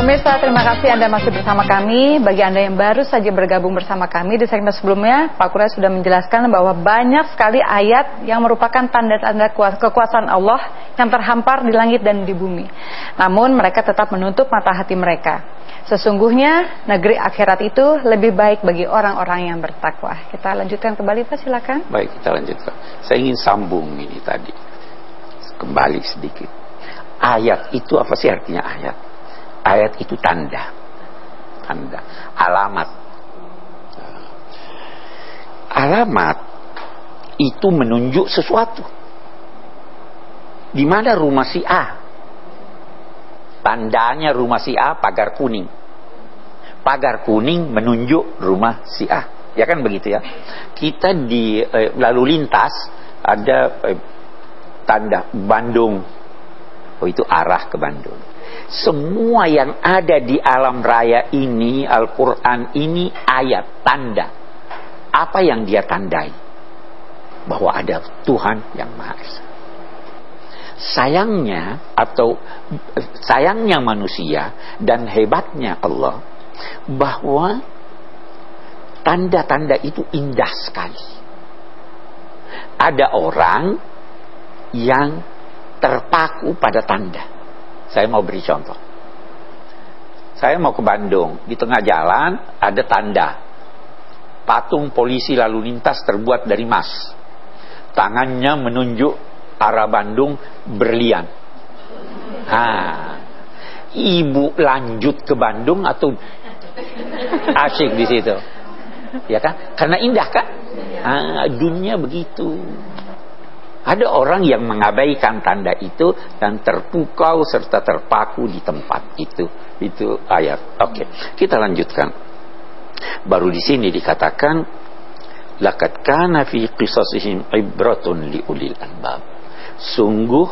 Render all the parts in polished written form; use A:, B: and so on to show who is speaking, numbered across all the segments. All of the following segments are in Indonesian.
A: Pemirsa, terima kasih Anda masih bersama kami. Bagi Anda yang baru saja bergabung bersama kami di segmen sebelumnya, Pak Kurai sudah menjelaskan bahwa banyak sekali ayat yang merupakan tanda-tanda kekuasaan Allah yang terhampar di langit dan di bumi. Namun mereka tetap menutup mata hati mereka. Sesungguhnya negeri akhirat itu lebih baik bagi orang-orang yang bertakwa. Kita lanjutkan kembali, Pak, silakan.
B: Baik, kita lanjutkan. Saya ingin sambung ini tadi. Kembali sedikit. Ayat itu apa sih artinya ayat? Ayat itu tanda, alamat. Alamat itu menunjuk sesuatu. Di mana rumah si A? Tandanya rumah si A pagar kuning. Pagar kuning menunjuk rumah si A. Ya kan begitu ya. Kita di lalu lintas ada tanda Bandung. Oh, itu arah ke Bandung. Semua yang ada di alam raya ini, Al-Quran ini ayat, tanda. Apa yang dia tandai? Bahwa ada Tuhan yang Maha Esa. Sayangnya manusia dan hebatnya Allah, bahwa tanda-tanda itu indah sekali. Ada orang yang terpaku pada tanda. Saya mau beri contoh. Saya mau ke Bandung, di tengah jalan ada tanda. Patung polisi lalu lintas terbuat dari emas. Tangannya menunjuk arah Bandung berlian. Ibu lanjut ke Bandung atau asyik di situ? Ya kan? Karena indah kan? Dunia begitu. Ada orang yang mengabaikan tanda itu dan terpukau serta terpaku di tempat itu. Itu ayat. Oke, kita lanjutkan. Baru di sini dikatakan, laqad kana fi qisasihim ibratun liulil albab. Sungguh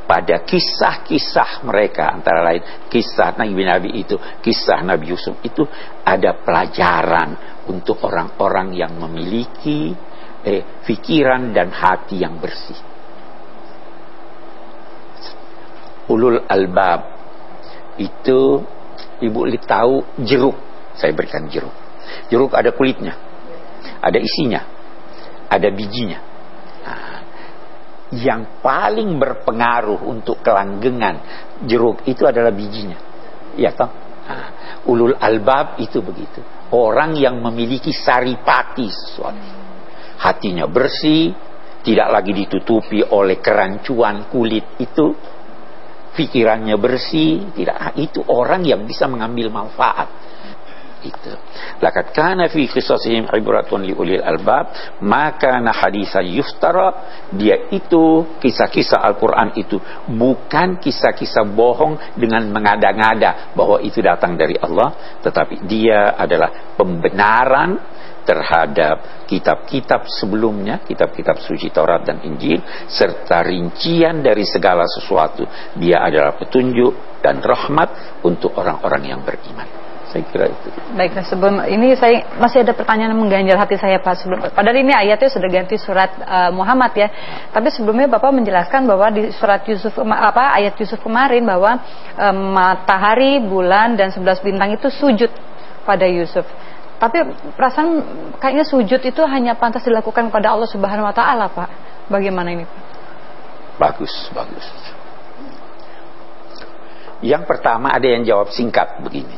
B: pada kisah-kisah mereka, antara lain kisah Nabi itu, kisah Nabi Yusuf itu, ada pelajaran untuk orang-orang yang memiliki pikiran dan hati yang bersih. Ulul albab itu, ibu tahu jeruk. Saya berikan jeruk. Jeruk ada kulitnya, ada isinya, ada bijinya. Yang paling berpengaruh untuk kelanggengan jeruk itu adalah bijinya. Ya toh? Ulul albab itu begitu. Orang yang memiliki saripati sesuatu. Hatinya bersih, tidak lagi ditutupi oleh kerancuan kulit itu. Pikirannya bersih, tidak. Itu orang yang bisa mengambil manfaat. Itu. Laqad kana fi qisasihim ibratun liulil albab, maka na haditsan yuftara. Dia itu kisah-kisah Al-Quran itu bukan kisah-kisah bohong dengan mengada-ngada bahwa itu datang dari Allah, tetapi dia adalah pembenaran terhadap kitab-kitab sebelumnya, kitab-kitab suci Taurat dan Injil, serta rincian dari segala sesuatu. Dia adalah petunjuk dan rahmat untuk orang-orang yang beriman. Saya kira itu.
A: Baik, sebelum ini saya masih ada pertanyaan yang mengganjal hati saya, Pak. Padahal ini ayatnya sudah ganti surat Muhammad ya. Tapi sebelumnya Bapak menjelaskan bahwa di surat Yusuf, ayat Yusuf kemarin bahwa matahari, bulan dan 11 bintang itu sujud pada Yusuf. Tapi perasaan kayaknya sujud itu hanya pantas dilakukan kepada Allah Subhanahu wa Ta'ala, Pak. Bagaimana ini, Pak?
B: Bagus. Yang pertama ada yang jawab singkat begini.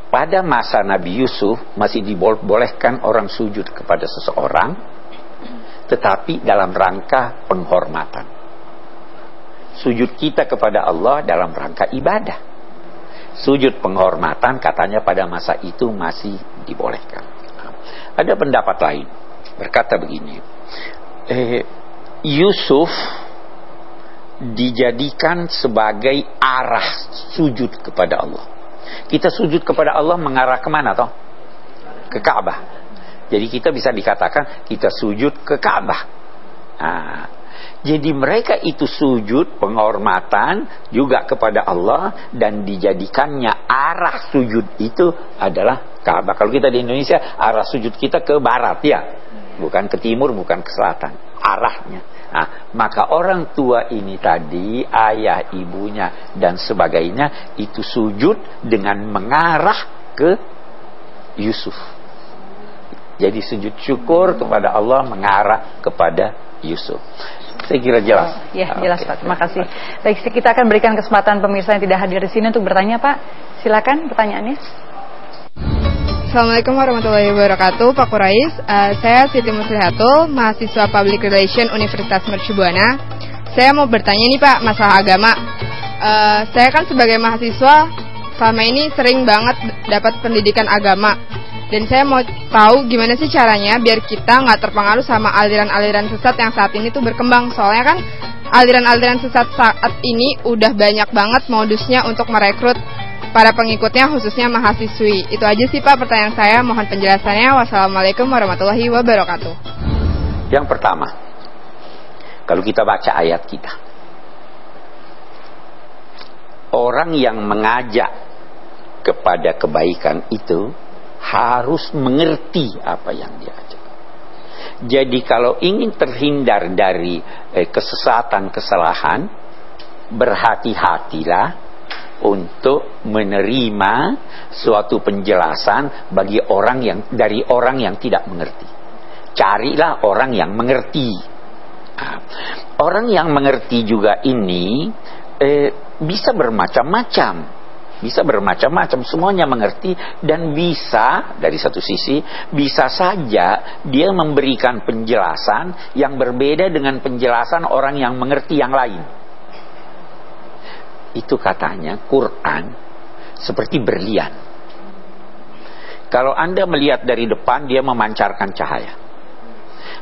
B: Pada masa Nabi Yusuf masih dibolehkan orang sujud kepada seseorang, tetapi dalam rangka penghormatan. Sujud kita kepada Allah dalam rangka ibadah. Sujud penghormatan katanya pada masa itu masih dibolehkan. Ada pendapat lain berkata begini, Yusuf dijadikan sebagai arah sujud kepada Allah. Kita sujud kepada Allah mengarah kemana toh? Ke Ka'bah. Jadi kita bisa dikatakan kita sujud ke Ka'bah. Jadi mereka itu sujud penghormatan juga kepada Allah, dan dijadikannya arah sujud itu adalah Ka'bah. Kalau kita di Indonesia arah sujud kita ke barat ya, bukan ke timur, bukan ke selatan. Arahnya Nah, maka orang tua ini tadi, ayah, ibunya dan sebagainya itu sujud dengan mengarah ke Yusuf. Jadi sujud syukur kepada Allah mengarah kepada Yusuf. Saya kira jelas.
A: Ya, jelas Pak. Terima kasih. Baik, kita akan berikan kesempatan pemirsa yang tidak hadir di sini untuk bertanya, Pak. Silakan pertanyaannya.
C: Assalamualaikum warahmatullahi wabarakatuh, Pak Quraish. Saya Siti Muslihatul, mahasiswa Public Relation Universitas Mercu Buana. Saya mau bertanya nih Pak, masalah agama. Saya kan sebagai mahasiswa selama ini sering banget dapat pendidikan agama. Dan saya mau tahu gimana sih caranya biar kita nggak terpengaruh sama aliran-aliran sesat yang saat ini tuh berkembang. Soalnya kan aliran-aliran sesat saat ini udah banyak banget modusnya untuk merekrut para pengikutnya, khususnya mahasiswi. Itu aja sih Pak pertanyaan saya. Mohon penjelasannya. Wassalamualaikum warahmatullahi wabarakatuh.
B: Yang pertama, kalau kita baca ayat kita, orang yang mengajak kepada kebaikan itu harus mengerti apa yang dia ajak. Jadi kalau ingin terhindar dari kesesatan, kesalahan, berhati-hatilah untuk menerima suatu penjelasan dari orang yang tidak mengerti. Carilah orang yang mengerti. Orang yang mengerti juga ini bisa bermacam-macam. Bisa bermacam-macam, semuanya mengerti, dan bisa, dari satu sisi, bisa saja dia memberikan penjelasan yang berbeda dengan penjelasan orang yang mengerti yang lain. Itu katanya Quran seperti berlian. Kalau Anda melihat dari depan, dia memancarkan cahaya.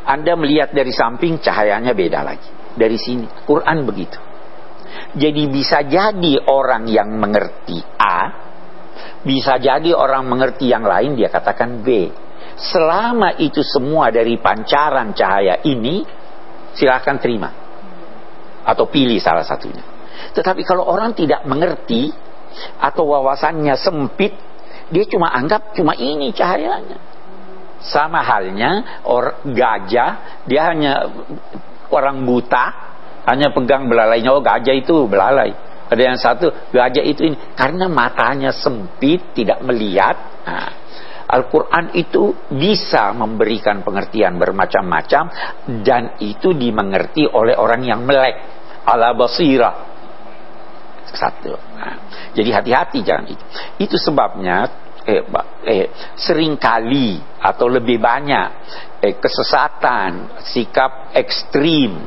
B: Anda melihat dari samping, cahayanya beda lagi. Dari sini, Quran begitu. Jadi bisa jadi orang yang mengerti A, bisa jadi orang mengerti yang lain, dia katakan B. Selama itu semua dari pancaran cahaya ini, silakan terima atau pilih salah satunya. Tetapi kalau orang tidak mengerti atau wawasannya sempit, dia cuma anggap cuma ini cahayanya. Sama halnya gajah, dia hanya orang buta, hanya pegang belalainya. Oh, gajah itu belalai. Ada yang satu, gajah itu ini. Karena matanya sempit, tidak melihat. Nah, Al-Quran itu bisa memberikan pengertian bermacam-macam, dan itu dimengerti oleh orang yang melek, ala basirah. Satu. Nah, jadi hati-hati jangan itu. Itu sebabnya seringkali atau lebih banyak kesesatan, sikap ekstrim,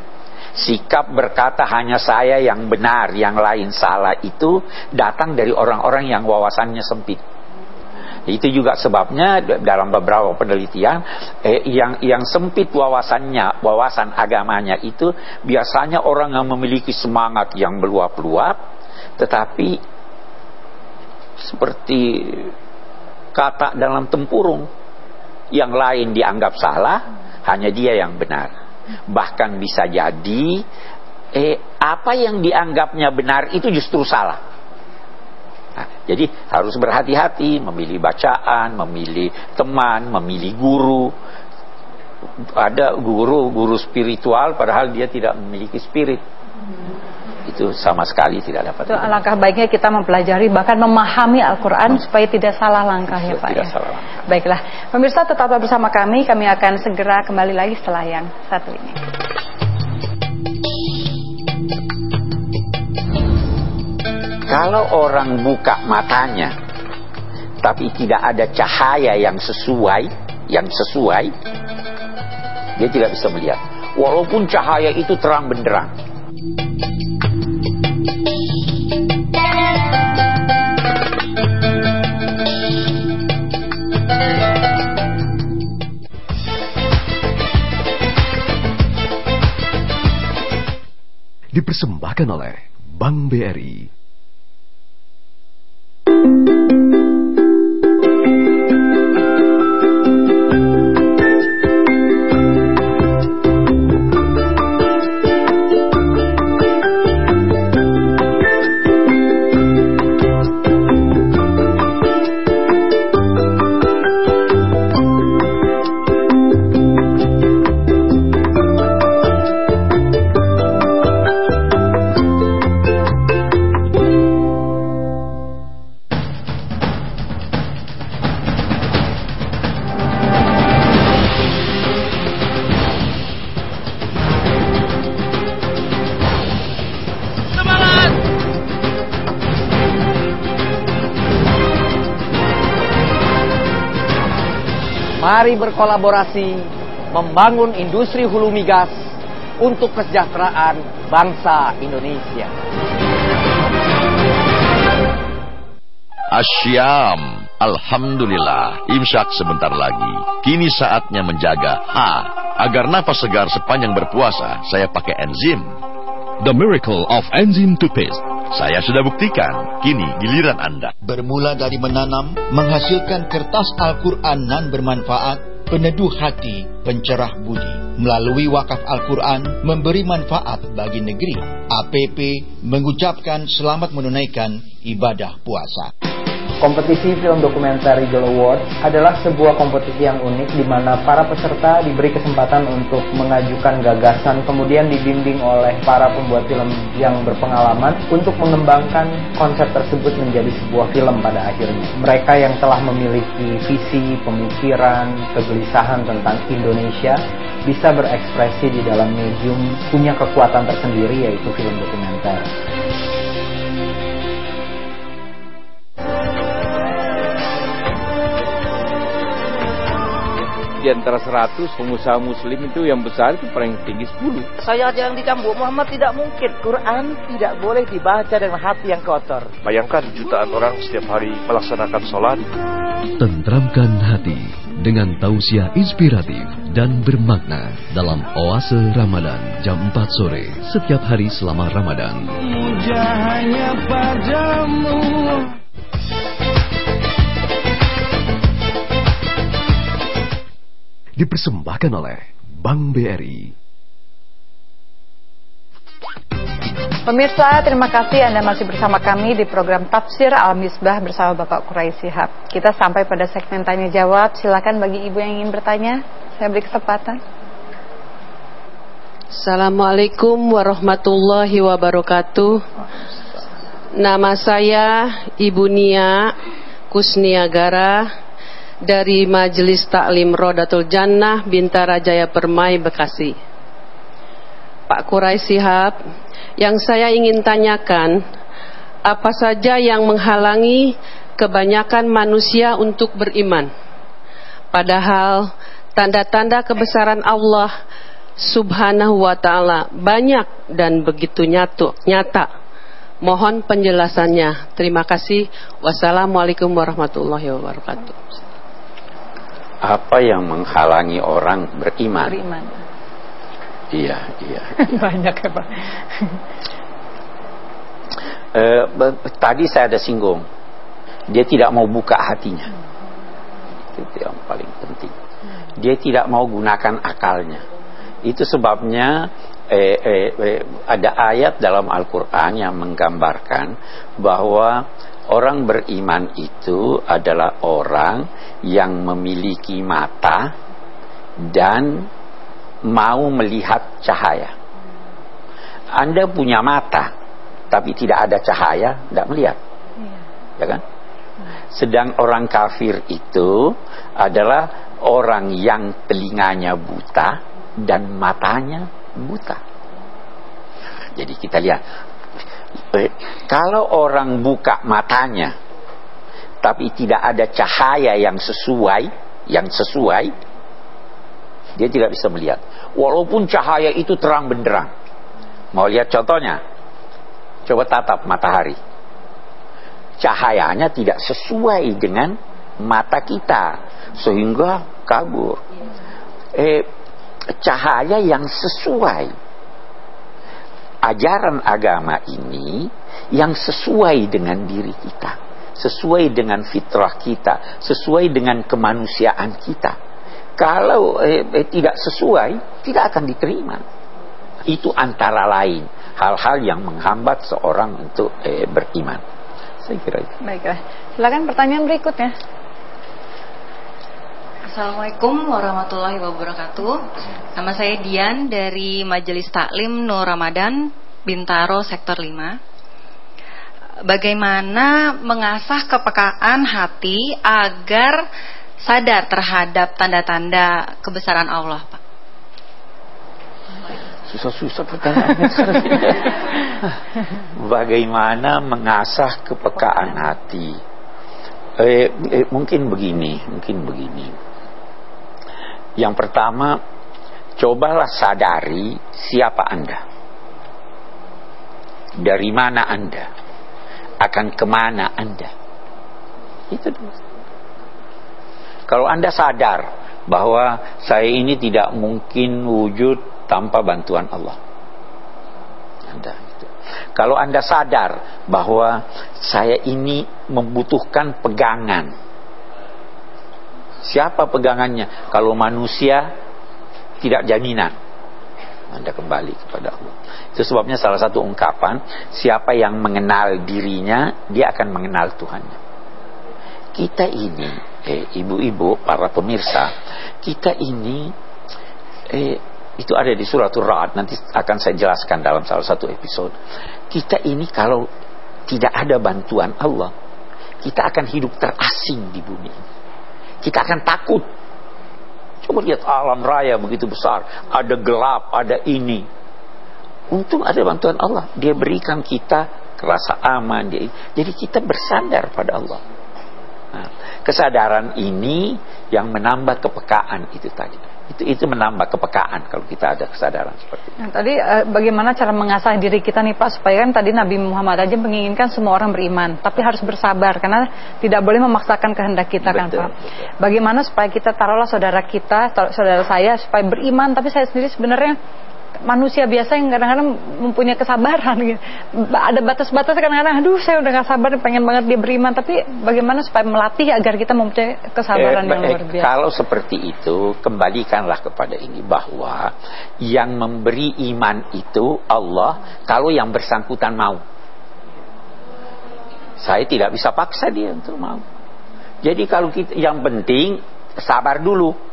B: sikap berkata hanya saya yang benar, yang lain salah, itu datang dari orang-orang yang wawasannya sempit. Itu juga sebabnya dalam beberapa penelitian yang sempit wawasannya, wawasan agamanya itu biasanya orang yang memiliki semangat yang meluap-luap, tetapi seperti kata dalam tempurung, yang lain dianggap salah, hanya dia yang benar. Bahkan bisa jadi apa yang dianggapnya benar itu justru salah. Nah, jadi harus berhati-hati memilih bacaan, memilih teman, memilih guru. Ada guru spiritual padahal dia tidak memiliki spirit. Itu sama sekali tidak dapat.
A: Itu alangkah baiknya kita mempelajari, bahkan memahami Al-Quran supaya tidak salah langkah ya Pak ya.
B: Salah langkah.
A: Baiklah, pemirsa tetaplah bersama kami akan segera kembali lagi setelah yang satu ini.
B: Kalau orang buka matanya tapi tidak ada cahaya yang sesuai, dia tidak bisa melihat. Walaupun cahaya itu terang benderang.
D: Dipersembahkan oleh Bank BRI.
E: Mari berkolaborasi membangun industri hulu migas untuk kesejahteraan bangsa Indonesia.
F: Asyam, alhamdulillah, imsyak sebentar lagi. Kini saatnya menjaga agar napas segar sepanjang berpuasa. Saya pakai enzim.
D: The Miracle of Enzyme Toothpaste.
F: Saya sudah buktikan. Kini giliran Anda.
G: Bermula dari menanam, menghasilkan kertas Al-Quran nan bermanfaat, peneduh hati, pencerah budi. Melalui wakaf Al-Quran, memberi manfaat bagi negeri. APP mengucapkan selamat menunaikan ibadah puasa.
H: Kompetisi Film Dokumenter Eagle Award adalah sebuah kompetisi yang unik di mana para peserta diberi kesempatan untuk mengajukan gagasan, kemudian dibimbing oleh para pembuat film yang berpengalaman untuk mengembangkan konsep tersebut menjadi sebuah film pada akhirnya. Mereka yang telah memiliki visi, pemikiran, kegelisahan tentang Indonesia bisa berekspresi di dalam medium punya kekuatan tersendiri, yaitu film dokumenter.
I: Di antara 100 pengusaha muslim itu yang besar itu paling tinggi 10.
E: Saya aja yang dicambuk Muhammad tidak mungkin. Quran tidak boleh dibaca dengan hati yang kotor.
J: Bayangkan jutaan orang setiap hari melaksanakan sholat.
D: Tentramkan hati dengan tausiah inspiratif dan bermakna dalam Oase Ramadan jam 4 sore setiap hari selama Ramadan.
K: Muja hanya padamu.
D: Dipersembahkan oleh Bank BRI.
A: Pemirsa, terima kasih Anda masih bersama kami di program Tafsir Al-Misbah bersama Bapak Quraish Shihab. Kita sampai pada segmen tanya jawab. Silakan bagi ibu yang ingin bertanya, saya beri kesempatan.
L: Assalamualaikum warahmatullahi wabarakatuh. Nama saya Ibu Nia Kusniagara dari Majelis Taklim Rodatul Jannah Bintara Jaya Permai, Bekasi. Pak Quraish Shihab, yang saya ingin tanyakan, apa saja yang menghalangi kebanyakan manusia untuk beriman? Padahal tanda-tanda kebesaran Allah Subhanahu wa ta'ala banyak dan begitu nyata. Mohon penjelasannya. Terima kasih. Wassalamualaikum warahmatullahi wabarakatuh.
B: Apa yang menghalangi orang beriman? Iya.
A: Banyak ya Pak.
B: Tadi saya ada singgung, dia tidak mau buka hatinya. Itu yang paling penting. Dia tidak mau gunakan akalnya. Itu sebabnya ada ayat dalam Al-Quran yang menggambarkan bahwa orang beriman itu adalah orang yang memiliki mata dan mau melihat cahaya. Anda punya mata, tapi tidak ada cahaya, tidak melihat. Ya kan? Sedang orang kafir itu adalah orang yang telinganya buta dan matanya buta. Jadi kita lihat, kalau orang buka matanya tapi tidak ada cahaya yang sesuai, dia tidak bisa melihat. Walaupun cahaya itu terang benderang. Mau lihat contohnya? Coba tatap matahari. Cahayanya tidak sesuai dengan mata kita, sehingga kabur. Cahaya yang sesuai. Ajaran agama ini yang sesuai dengan diri kita, sesuai dengan fitrah kita, sesuai dengan kemanusiaan kita. Kalau tidak sesuai, tidak akan diterima. Itu antara lain hal-hal yang menghambat seorang untuk beriman. Saya kira itu.
A: Baiklah, silakan pertanyaan berikutnya.
M: Assalamualaikum warahmatullahi wabarakatuh. Nama saya Dian dari Majelis Taklim Nur Ramadan Bintaro Sektor 5. Bagaimana mengasah kepekaan hati agar sadar terhadap tanda-tanda kebesaran Allah, Pak?
B: Susah-susah pertanyaannya. Bagaimana mengasah kepekaan hati? Mungkin begini. Yang pertama, cobalah sadari siapa Anda. Dari mana Anda? Akan kemana Anda? Itu dulu. Kalau Anda sadar bahwa saya ini tidak mungkin wujud tanpa bantuan Allah. Anda itu. Kalau Anda sadar bahwa saya ini membutuhkan pegangan. Siapa pegangannya? Kalau manusia tidak jaminan. Anda kembali kepada Allah. Itu sebabnya salah satu ungkapan, siapa yang mengenal dirinya, dia akan mengenal Tuhannya. Kita ini, ibu-ibu, para pemirsa, kita ini, itu ada di surat Ar-Ra'd, nanti akan saya jelaskan dalam salah satu episode. Kita ini kalau tidak ada bantuan Allah, kita akan hidup terasing di bumi ini. Kita akan takut. Coba lihat alam raya begitu besar, ada gelap, ada ini. Untung ada bantuan Allah, dia berikan kita rasa aman. Jadi kita bersandar pada Allah. Nah, kesadaran ini yang menambah kepekaan itu tadi. Itu menambah kepekaan kalau kita ada kesadaran seperti itu.
A: Nah, tadi bagaimana cara mengasah diri kita nih Pak, supaya kan tadi Nabi Muhammad aja menginginkan semua orang beriman, tapi harus bersabar karena tidak boleh memaksakan kehendak kita. Betul, kan Pak. Betul. Bagaimana supaya kita, taruhlah saudara kita, saudara saya supaya beriman, tapi saya sendiri sebenarnya manusia biasa yang kadang-kadang mempunyai kesabaran gitu. Ada batas-batas kadang-kadang, aduh saya udah gak sabar, pengen banget dia beriman, tapi bagaimana supaya melatih agar kita mempunyai kesabaran yang luar biasa.
B: Kalau seperti itu, kembalikanlah kepada ini, bahwa yang memberi iman itu Allah, kalau yang bersangkutan mau. Saya tidak bisa paksa dia untuk mau. Jadi kalau kita, yang penting sabar dulu,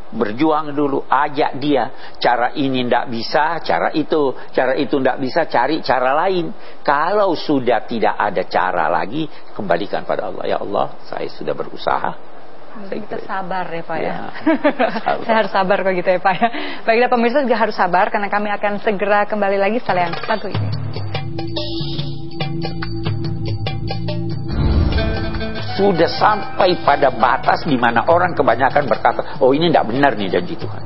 B: berjuang dulu, ajak dia. Cara ini tidak bisa, cara itu tidak bisa, cari cara lain. Kalau sudah tidak ada cara lagi, kembalikan pada Allah. Ya Allah, saya sudah berusaha.
A: Kita sabar ya Pak ya. Saya harus sabar kok gitu ya Pak ya. Baiklah pemirsa juga harus sabar, karena kami akan segera kembali lagi setelah yang satu ini.
B: Sudah sampai pada batas di mana orang kebanyakan berkata, oh ini tidak benar nih janji Tuhan.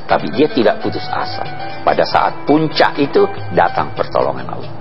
B: Tapi dia tidak putus asa. Pada saat puncak itu datang pertolongan Allah.